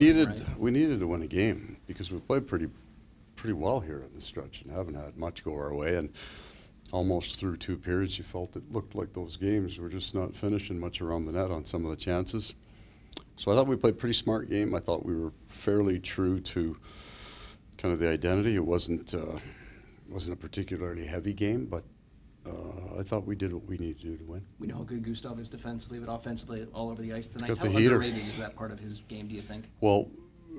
We needed to win a game because we played pretty well here in the stretch and haven't had much go our way. And almost through two periods, you felt it looked like those games were just not finishing much around the net on some of the chances. So I thought we played a pretty smart game. I thought we were fairly true to kind of the identity. It wasn't a particularly heavy game, but I thought we did what we needed to do to win. We know how good Gustav is defensively, but offensively all over the ice tonight. Got How the heater. underrated is that part of his game, do you think? Well,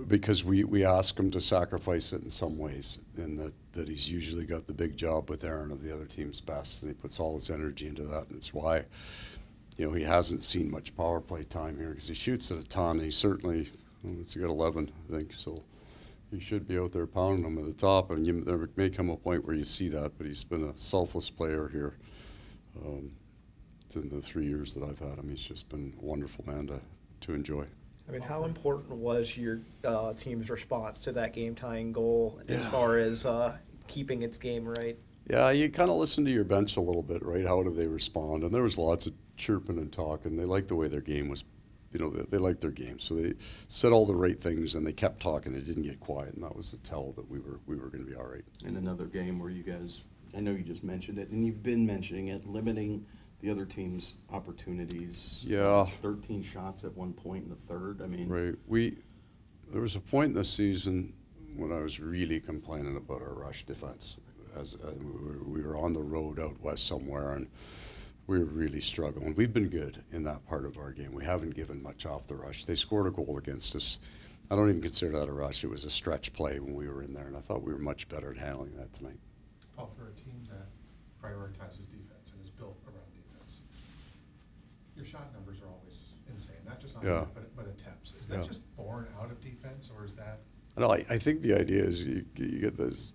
because we ask him to sacrifice it in some ways, in that he's usually got the big job with Aaron of the other team's best, and he puts all his energy into that, and it's why, he hasn't seen much power play time here because he shoots at a ton. And he certainly, he's got 11, I think, so he should be out there pounding them at the top. And there may come a point where you see that, but he's been a selfless player here. In the 3 years that I've had him, he's just been a wonderful man to enjoy. I mean, how important was your team's response to that game-tying goal as far as keeping its game right? Yeah, you kind of listen to your bench a little bit, right? How do they respond? And there was lots of chirping and talking. They liked the way their game was, they liked their game. So they said all the right things, and they kept talking. They didn't get quiet, and that was the tell that we were going to be all right. In another game where you guys, I know you just mentioned it, and you've been mentioning it, limiting the other team's opportunities. Yeah. 13 shots at one point in the third. I mean, right. There was a point in the season when I was really complaining about our rush defense. As we were on the road out west somewhere, and we were really struggling. We've been good in that part of our game. We haven't given much off the rush. They scored a goal against us. I don't even consider that a rush. It was a stretch play when we were in there, and I thought we were much better at handling that tonight. Paul, for a team that prioritizes defense and is built around defense, your shot numbers are always insane, not just on net, but attempts. Is that just born out of defense, or is that? No, I think the idea is you get this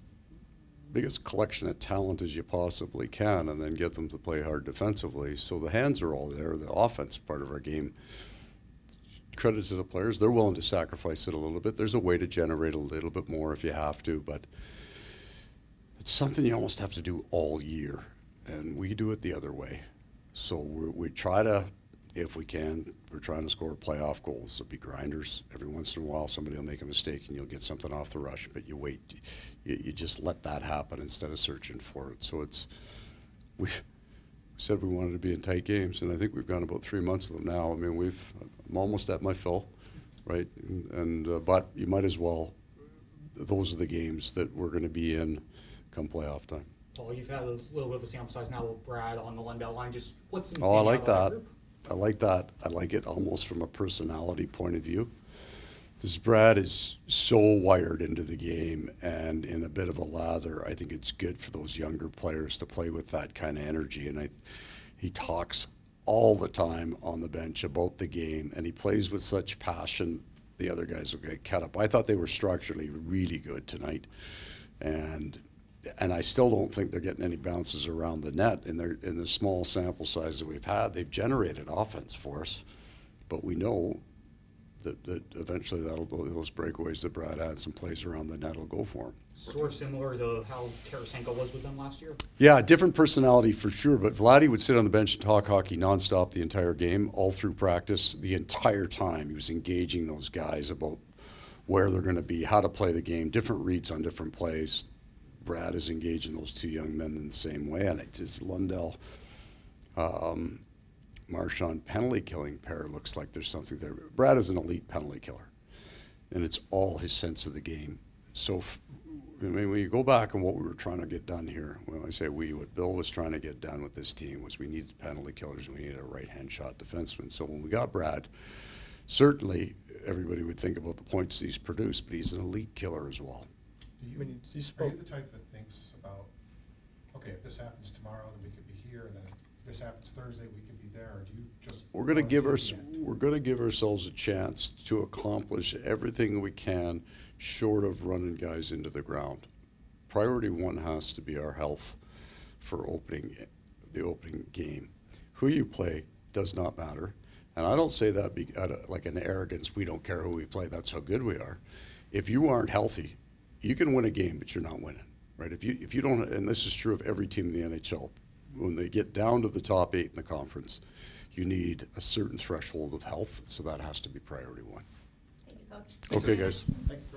biggest collection of talent as you possibly can, and then get them to play hard defensively. So the hands are all there. The offense part of our game, credit to the players, they're willing to sacrifice it a little bit. There's a way to generate a little bit more if you have to, but it's something you almost have to do all year, and we do it the other way. So we try to, if we can, we're trying to score playoff goals. There'll be grinders. Every once in a while, somebody will make a mistake and you'll get something off the rush, but you wait. You just let that happen instead of searching for it. So we said we wanted to be in tight games, and I think we've gone about 3 months of them now. I mean, I'm almost at my fill, right? But you might as well. Those are the games that we're going to be in come playoff time. Well, you've had a little bit of a sample size now with Brad on the Lundell line. Just what's insane Oh, I like about that. I like that. I like it almost from a personality point of view. This Brad is so wired into the game and in a bit of a lather. I think it's good for those younger players to play with that kind of energy. And he talks all the time on the bench about the game, and he plays with such passion. The other guys will get cut up. I thought they were structurally really good tonight, and I still don't think they're getting any bounces around the net. In the small sample size that we've had, they've generated offense for us, but we know that eventually those breakaways that Brad had, some plays around the net will go for him. Sort of similar to how Tarasenko was with them last year? Yeah, different personality for sure, but Vladdy would sit on the bench and talk hockey nonstop the entire game, all through practice, the entire time. He was engaging those guys about where they're going to be, how to play the game, different reads on different plays. Brad is engaging those two young men in the same way, and it's just Lundell, Marchand penalty killing pair looks like there's something there. Brad is an elite penalty killer, and it's all his sense of the game. So, when you go back on what we were trying to get done here, when I say what Bill was trying to get done with this team was we needed penalty killers and we needed a right-hand shot defenseman. So when we got Brad, certainly everybody would think about the points he's produced, but he's an elite killer as well. Are you the type that thinks about, okay, if this happens tomorrow, then we could be here, and then if this happens Thursday, we could be there, or do you just? We're going to give ourselves a chance to accomplish everything we can, short of running guys into the ground. Priority one has to be our health for the opening game. Who you play does not matter, and I don't say that like an arrogance. We don't care who we play. That's how good we are. If you aren't healthy, you can win a game, but you're not winning, right? If you don't, and this is true of every team in the NHL, when they get down to the top 8 in the conference, you need a certain threshold of health, so that has to be priority one. Thank you, Coach. Okay, guys. Thank you.